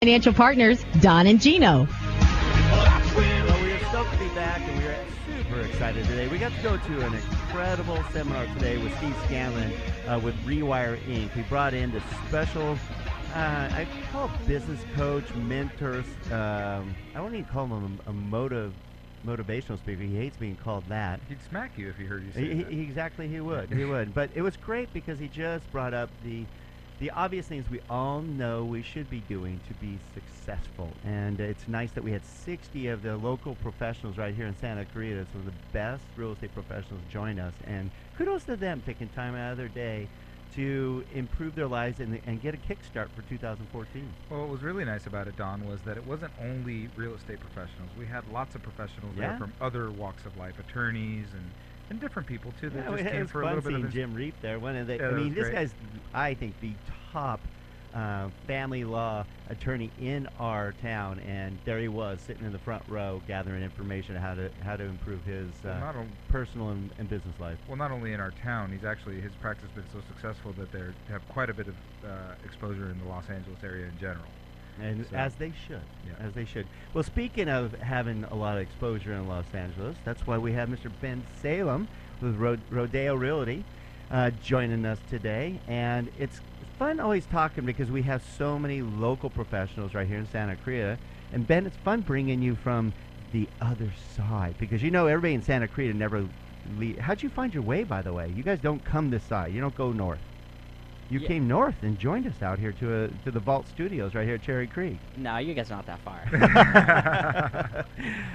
Financial partners, Don and Gino. Well, we are stoked to be back, and we are super excited today. We got to go to an incredible seminar today with Steve Scanlon with Rewire Inc. We brought in the special, I call it business coach, mentors. I won't even call him a motivational speaker. He hates being called that. He'd smack you if he heard you say that. Exactly, he would. He would. But it was great because he just brought up the obvious things we all know we should be doing to be successful. And it's nice that we had 60 of the local professionals right here in Santa Clarita, some of the best real estate professionals join us. And kudos to them taking time out of their day to improve their lives and get a kickstart for 2014. Well, what was really nice about it, Don, was that it wasn't only real estate professionals. We had lots of professionals there from other walks of life, attorneys and different people too that just came for a little bit of Jim Reef there. One of the, Yeah, I mean, this great. guy's, I think, the top family law attorney in our town, and there he was sitting in the front row gathering information on how to improve his personal and business life. Well, not only in our town, his practice has been so successful that they have quite a bit of exposure in the Los Angeles area in general. And So- as they should, Yeah. as they should. Well, speaking of having a lot of exposure in Los Angeles, that's why we have Mr. Ben Salem with Rodeo Realty joining us today. And it's fun always talking because we have so many local professionals right here in Santa Clarita. And Ben, it's fun bringing you from the other side because you know everybody in Santa Clarita never leave. How'd you find your way, by the way? You guys don't come this side. You don't go north. You came north and joined us out here to the Vault Studios right here at Cherry Creek. No, you guys are not that far.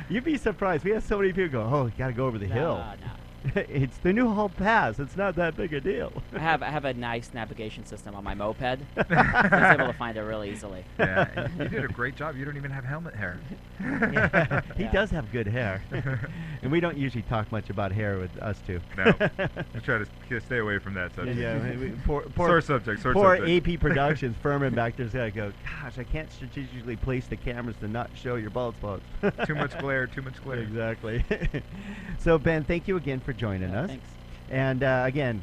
You'd be surprised. We have so many people go, oh, you got to go over the hill. No. It's the New Hall Pass. It's not that big a deal. I have a nice navigation system on my moped. So I was able to find it really easily. Yeah, you did a great job. You don't even have helmet hair. Yeah, he Yeah. does have good hair. And we don't usually talk much about hair with us two. No, I try to stay away from that subject. Poor Sore subject. AP Productions, Furman back there's got to go, gosh, I can't strategically place the cameras to not show your bald spots. Too much glare. Exactly. So, Ben, thank you again for joining us. Thanks. And again,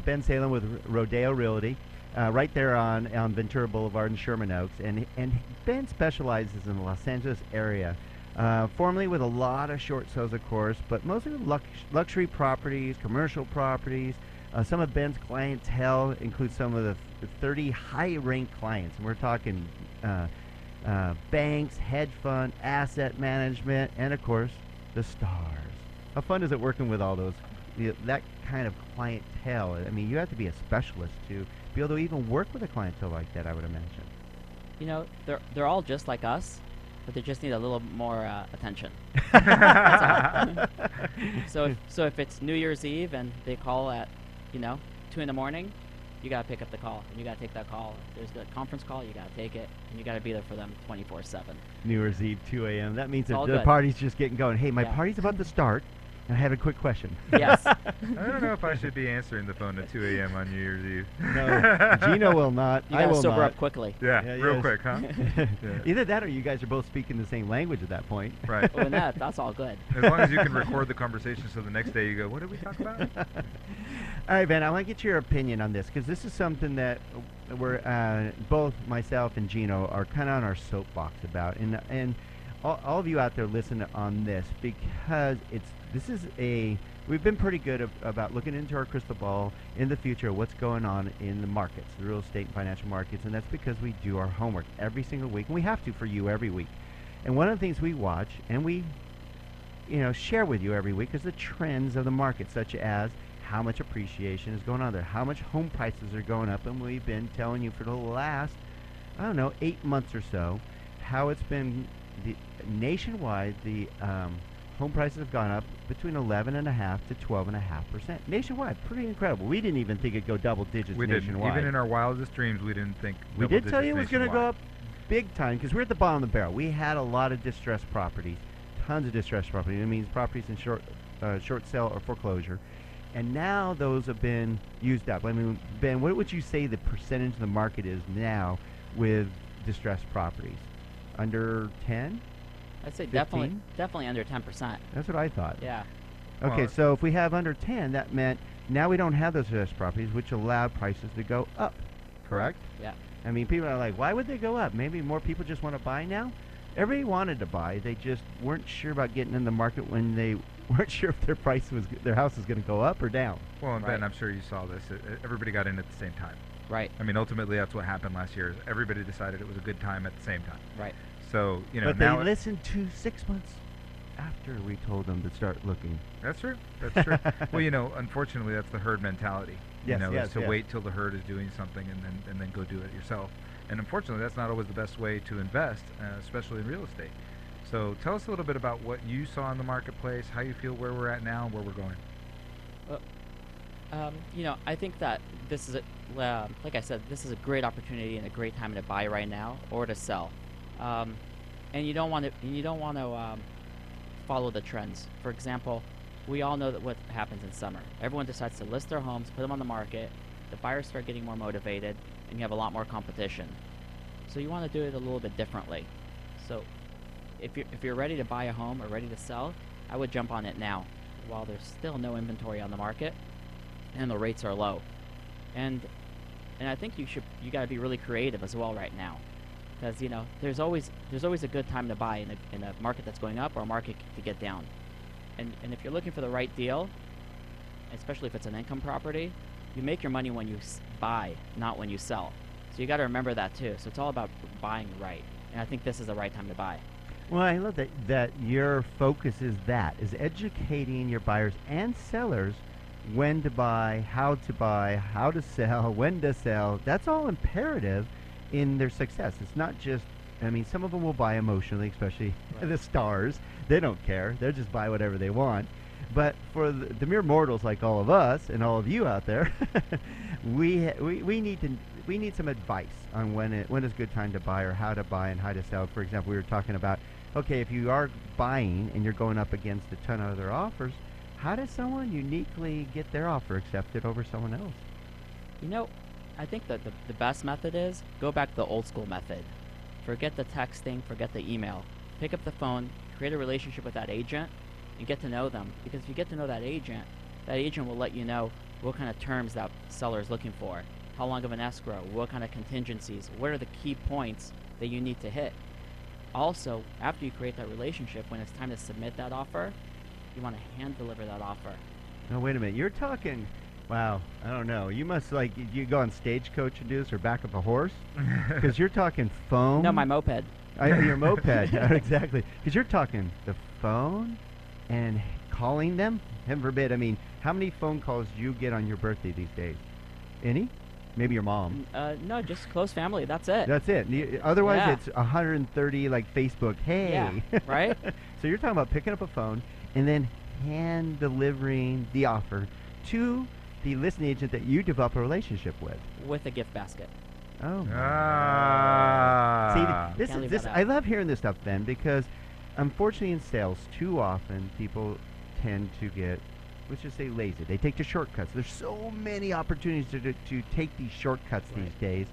Ben Salem with Rodeo Realty, right there on Ventura Boulevard in Sherman Oaks. And Ben specializes in the Los Angeles area, formerly with a lot of short sales, of course, but mostly with luxury properties, commercial properties. Some of Ben's clientele includes some of the 30 high-ranked clients. And we're talking banks, hedge fund, asset management, and, of course, the stars. How fun is it working with all those, that kind of clientele? I mean, you have to be a specialist to be able to even work with a clientele like that, I would imagine. You know, they're all just like us, but they just need a little more attention. So if it's New Year's Eve and they call at 2 in the morning, you gotta pick up the call and you gotta take that call. There's the conference call, you gotta take it, and you gotta be there for them 24/7. New Year's Eve, 2 a.m. That means that all the good. party's just getting going. Hey, my Yeah. party's about to start, and I have a quick question. Yes. I don't know if I should be answering the phone at 2 a.m. on New Year's Eve. No, Gino will not. You I gotta will sober not. up quickly. Yeah, real yes. quick, huh? Yeah. Either that or you guys are both speaking the same language at that point. Right. Well, that's all good. As long as you can record the conversation so the next day you go, what did we talk about? All right, Ben, I want to get your opinion on this because this is something that we're both myself and Gino are kind of on our soapbox about, and all of you out there listen on this because we've been pretty good about looking into our crystal ball in the future, what's going on in the markets, the real estate and financial markets, and that's because we do our homework every single week, and we have to for you every week. And one of the things we watch and we share with you every week is the trends of the market, such as how much appreciation is going on there, how much home prices are going up, and we've been telling you for the last, 8 months or so, how it's been nationwide. The home prices have gone up between 11.5% to 12.5% nationwide. Pretty incredible. We didn't even think it'd go double digits We didn't. nationwide. Even in our wildest dreams, we didn't think. We double did tell you it was digits going to go nationwide. up big time because we're at the bottom of the barrel. We had a lot of distressed properties, tons of distressed properties. It means properties in short sale or foreclosure. And now those have been used up. I mean, Ben, what would you say the percentage of the market is now with distressed properties? Under 10? I'd say 15? definitely under 10%. That's what I thought. Yeah. Okay, Well, so if we have under 10, that meant now we don't have those distressed properties, which allowed prices to go up. Correct? Yeah. I mean, people are like, why would they go up? Maybe more people just want to buy now. Everybody wanted to buy. They just weren't sure about getting in the market when they weren't sure if their house was going to go up or down. Well, and Right. Ben, I'm sure you saw this. Everybody got in at the same time. Right. I mean, ultimately, that's what happened last year. Is everybody decided it was a good time at the same time. Right. So, But now they listened to 6 months after we told them to start looking. That's true. That's true. Well, unfortunately, that's the herd mentality. Yes, is to yes. wait till the herd is doing something and then go do it yourself. And unfortunately, that's not always the best way to invest, especially in real estate. So tell us a little bit about what you saw in the marketplace, how you feel where we're at now, and where we're going. I think that this is like I said, this is a great opportunity and a great time to buy right now or to sell. And you don't want to follow the trends. For example, we all know that what happens in summer. Everyone decides to list their homes, put them on the market. The buyers start getting more motivated, and you have a lot more competition. So you want to do it a little bit differently. So if you're ready to buy a home or ready to sell, I would jump on it now, while there's still no inventory on the market and the rates are low. And I think you got to be really creative as well right now, because there's always a good time to buy in a market that's going up or a market to get down. And if you're looking for the right deal, especially if it's an income property, you make your money when you buy, not when you sell. So you got to remember that too. So it's all about buying right, and I think this is the right time to buy. Well, I love that your focus is educating your buyers and sellers when to buy, how to sell, when to sell. That's all imperative in their success. It's not just, some of them will buy emotionally, especially Right. the stars. They don't care. They'll just buy whatever they want. But for the mere mortals like all of us and all of you out there, we need some advice on when is a good time to buy or how to buy and how to sell. For example, we were talking about, okay, if you are buying and you're going up against a ton of other offers, how does someone uniquely get their offer accepted over someone else? I think that the best method is go back to the old school method. Forget the texting, forget the email. Pick up the phone, create a relationship with that agent, and get to know them. Because if you get to know that agent will let you know what kind of terms that seller is looking for, how long of an escrow, what kind of contingencies, what are the key points that you need to hit. Also, after you create that relationship, when it's time to submit that offer, you want to hand deliver that offer. No, wait a minute. You're talking, wow, I don't know. You must you go on Stagecoach and do this or back up a horse? Because you're talking phone. No, my moped. Your moped, yeah, exactly. Because you're talking the phone and calling them. Heaven forbid. How many phone calls do you get on your birthday these days? Any? Maybe your mom. No, just close family. That's it. That's it. Otherwise, Yeah. it's 130 like Facebook. Hey. Yeah, right? So you're talking about picking up a phone and then hand delivering the offer to the listing agent that you develop a relationship with. With a gift basket. Oh. Ah. See, Can't leave this that out. I love hearing this stuff, Ben, because unfortunately in sales, too often people tend to get, let's just say, lazy. They take the shortcuts. There's so many opportunities to take these shortcuts these days,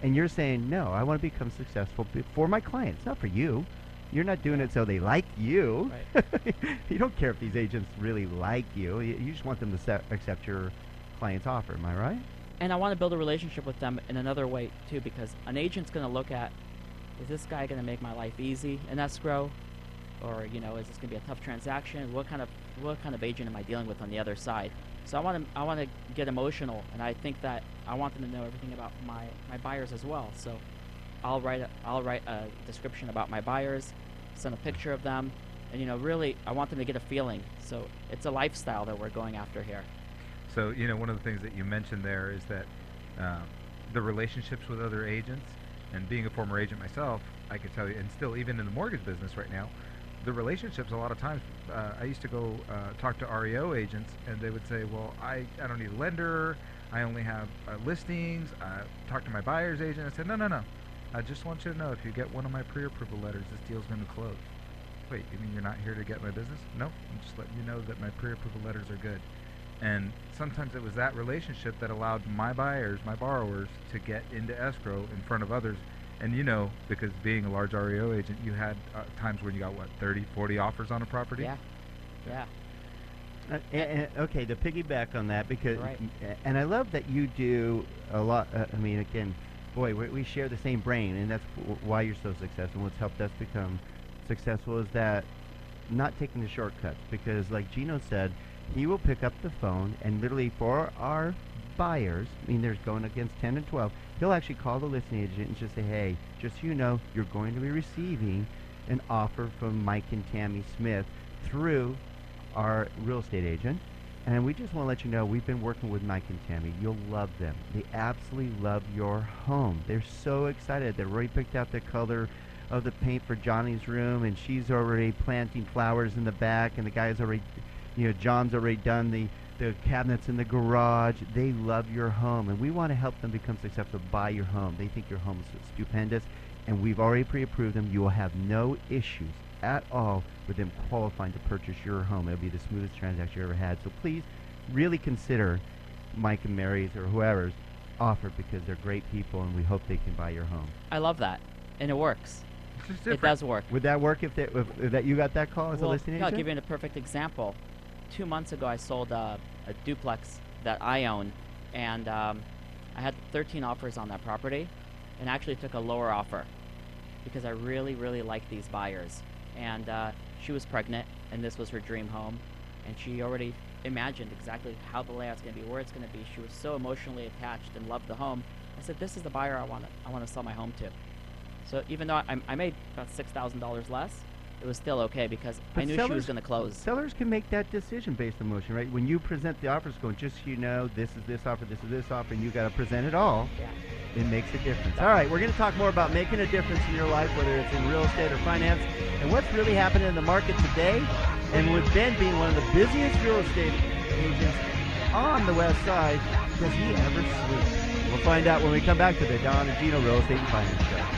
and you're saying, no, I want to become successful for my clients, not for you. You're not doing it so they like you. Right. You don't care if these agents really like you. You just want them to accept your client's offer. Am I right? And I want to build a relationship with them in another way too, because an agent's going to look at, is this guy going to make my life easy in escrow, or is this going to be a tough transaction? What kind of agent am I dealing with on the other side? So I want to get emotional, and I think that I want them to know everything about my buyers as well. So I'll write a description about my buyers, send a picture of them, and really I want them to get a feeling. So it's a lifestyle that we're going after here. So, one of the things that you mentioned there is that the relationships with other agents, and being a former agent myself, I could tell you, and still even in the mortgage business right now, the relationships a lot of times, I used to go talk to REO agents, and they would say, well, I don't need a lender, I only have listings, talk to my buyer's agent. I said, no, I just want you to know, if you get one of my pre-approval letters, this deal's going to close. Wait, you mean you're not here to get my business? No, I'm just letting you know that my pre-approval letters are good. And sometimes it was that relationship that allowed my buyers, my borrowers, to get into escrow in front of others. And because being a large REO agent, you had times when you got, 30, 40 offers on a property? Yeah. Okay, to piggyback on that, because, Right. and I love that you do a lot. Again, boy, we share the same brain, and that's why you're so successful. What's helped us become successful is that not taking the shortcuts, because like Gino said, he will pick up the phone and literally for our buyers, I mean, there's going against 10 and 12, he'll actually call the listing agent and just say, hey, just so you know, you're going to be receiving an offer from Mike and Tammy Smith through our real estate agent. And we just want to let you know, we've been working with Mike and Tammy. You'll love them. They absolutely love your home. They're so excited. They've already picked out the color of the paint for Johnny's room, and she's already planting flowers in the back, and the guy's already, John's already done the cabinets in the garage. They love your home, and we want to help them become successful, buy your home. They think your home is stupendous, and we've already pre-approved them. You will have no issues at all with them qualifying to purchase your home. It'll be the smoothest transaction you ever had. So please really consider Mike and Mary's or whoever's offer, because they're great people, and we hope they can buy your home. I love that, and it works. It's just It different. does work. Would that work if that you got that call as a listing I'll agent? give you a perfect example. 2 months ago, I sold a duplex that I own, and I had 13 offers on that property, and I actually took a lower offer because I really, really like these buyers. And she was pregnant, and this was her dream home, and she already imagined exactly how the layout's going to be, where it's going to be. She was so emotionally attached and loved the home. I said, this is the buyer I want to sell my home to. So even though I made about $6,000 less, it was still okay because I knew she was going to close. Sellers can make that decision based on emotion, right? When you present the offers, going, just so you know, this is this offer, this is this offer, and you got to present it all. Yeah. It makes a difference. All right, we're going to talk more about making a difference in your life, whether it's in real estate or finance, and what's really happening in the market today. And with Ben being one of the busiest real estate agents on the West Side, does he ever sleep? We'll find out when we come back to the Don and Gino Real Estate and Finance Show.